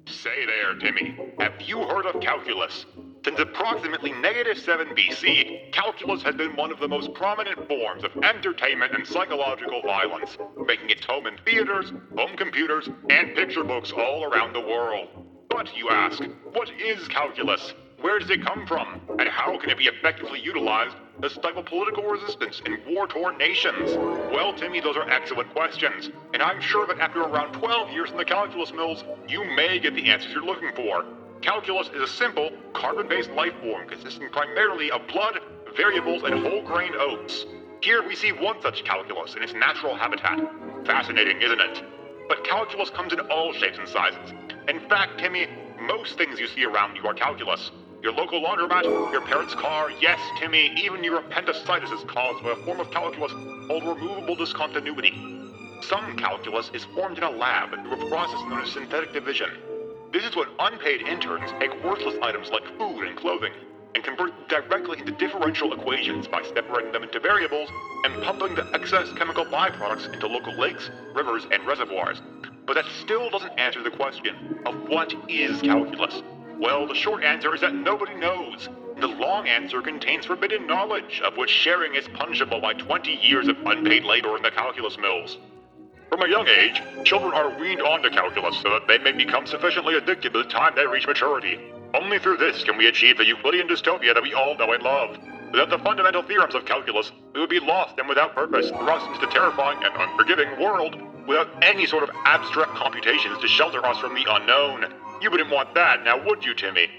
Say there, Timmy. Have you heard of calculus? Since approximately -7 BC, calculus has been one of the most prominent forms of entertainment and psychological violence, making its home in theaters, home computers, and picture books all around the world. But, you ask, what is calculus? Where does it come from? And how can it be effectively utilized to stifle political resistance in war-torn nations? Well, Timmy, those are excellent questions. And I'm sure that after around 12 years in the calculus mills, you may get the answers you're looking for. Calculus is a simple, carbon-based life form consisting primarily of blood, variables, and whole-grain oats. Here we see one such calculus in its natural habitat. Fascinating, isn't it? But calculus comes in all shapes and sizes. In fact, Timmy, most things you see around you are calculus. Your local laundromat, your parents' car, yes, Timmy, even your appendicitis is caused by a form of calculus called removable discontinuity. Some calculus is formed in a lab through a process known as synthetic division. This is when unpaid interns take worthless items like food and clothing and convert them directly into differential equations by separating them into variables and pumping the excess chemical byproducts into local lakes, rivers, and reservoirs. But that still doesn't answer the question of what is calculus. Well, the short answer is that nobody knows. The long answer contains forbidden knowledge, of which sharing is punishable by 20 years of unpaid labor in the calculus mills. From a young age, children are weaned onto calculus so that they may become sufficiently addicted by the time they reach maturity. Only through this can we achieve the Euclidean dystopia that we all know and love. Without the fundamental theorems of calculus, we would be lost and without purpose, thrust into the terrifying and unforgiving world, without any sort of abstract computations to shelter us from the unknown. You wouldn't want that, now would you, Timmy?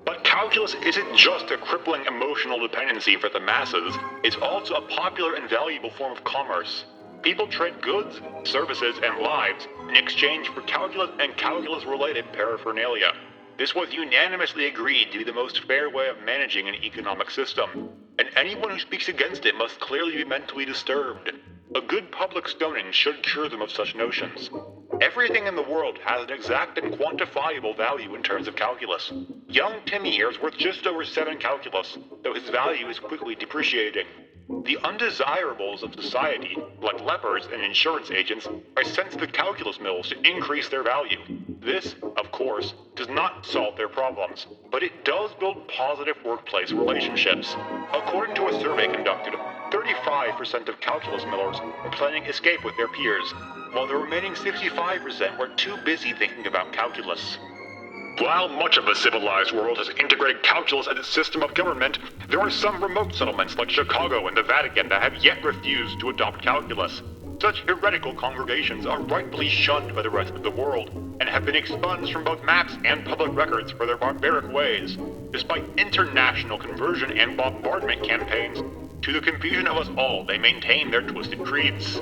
But calculus isn't just a crippling emotional dependency for the masses, it's also a popular and valuable form of commerce. People trade goods, services, and lives in exchange for calculus and calculus-related paraphernalia. This was unanimously agreed to be the most fair way of managing an economic system, and anyone who speaks against it must clearly be mentally disturbed. A good public stoning should cure them of such notions. Everything in the world has an exact and quantifiable value in terms of calculus. Young Timmy here is worth just over 7 calculus, though his value is quickly depreciating. The undesirables of society, like lepers and insurance agents, are sent to the calculus mills to increase their value. This, of course, does not solve their problems, but it does build positive workplace relationships. According to a survey conducted, 35% of calculus millers were planning escape with their peers, while the remaining 65% were too busy thinking about calculus. While much of the civilized world has integrated calculus as its system of government, there are some remote settlements like Chicago and the Vatican that have yet refused to adopt calculus. Such heretical congregations are rightfully shunned by the rest of the world, and have been expunged from both maps and public records for their barbaric ways. Despite international conversion and bombardment campaigns, to the confusion of us all, they maintain their twisted creeds.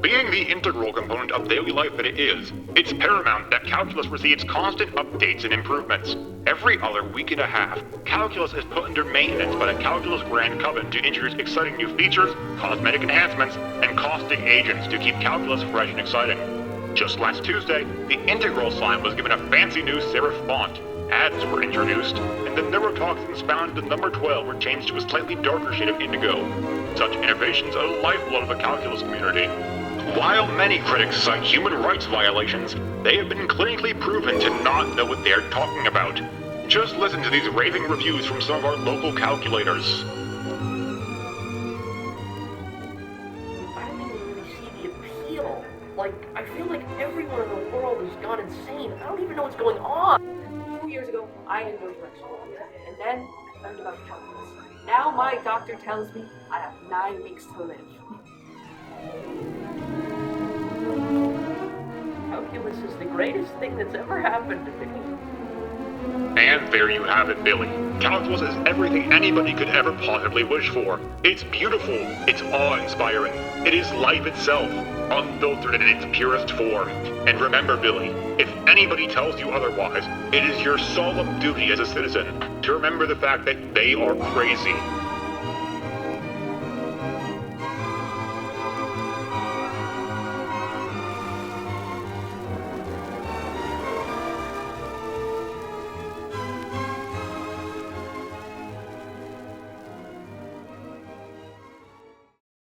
Being the integral component of daily life that it is, it's paramount that calculus receives constant updates and improvements. Every other week and a half, calculus is put under maintenance by the Calculus Grand Coven to introduce exciting new features, cosmetic enhancements, and caustic agents to keep calculus fresh and exciting. Just last Tuesday, the integral sign was given a fancy new serif font. Ads were introduced, and the neurotoxins found in the number 12 were changed to a slightly darker shade of indigo. Such innovations are the lifeblood of the calculus community. While many critics cite human rights violations, they have been clinically proven to not know what they are talking about. Just listen to these raving reviews from some of our local calculators. I don't even really see the appeal. I feel like everyone in the world has gone insane. I don't even know what's going on. 2 years ago, I had no direction. And then I learned about calculus. Now my doctor tells me I have 9 weeks to live. Calculus is the greatest thing that's ever happened to me. And there you have it, Billy. Calculus is everything anybody could ever possibly wish for. It's beautiful. It's awe-inspiring. It is life itself, unfiltered in its purest form. And remember, Billy, if anybody tells you otherwise, it is your solemn duty as a citizen to remember the fact that they are crazy.